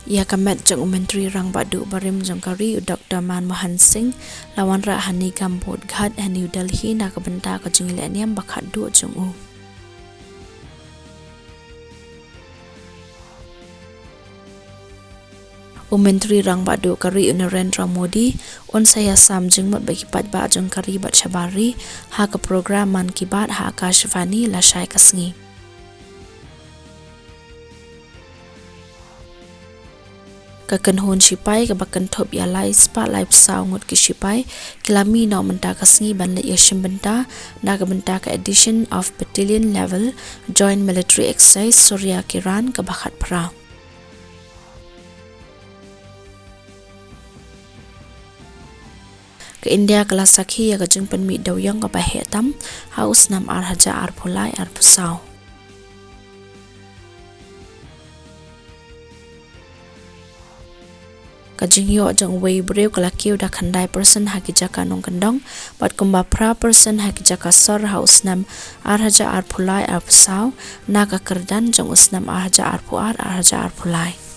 Ia kamet jang Menteri Rang Badu Barim Jangkari Dr. Manmohan Singh lawan ra hani gambut ghat New Delhi na kabenta ka jingilaniam bakhat du jung Menteri Rang Badu Kari Narendra Modi on saya sam jengmat bagi patba Jangkari bat Shabari ha ka program Man Ki Baat ha Akashvani la shai kasngi. Kakenhon sipai ka bakan top ya lai spa lai psau ngot ki sipai kilami no menta kasngi ban le yashim benta na ka benta ka edition of battalion level joint military exercise Surya Kiran ka bakhat pra. Ke India kelas sakhi ya kajeng penmi dawyang ka bahetam haus nam arhaja arpulai arpusau. Kajeng yo jang wei brew kalakiu da khandai person hakijaka nong kandong bat kumba pra person hakijaka sor haus nam arhaja arpulai arpusau na ka kerdan jang usnam arhaja arpuar arhaja arpulai.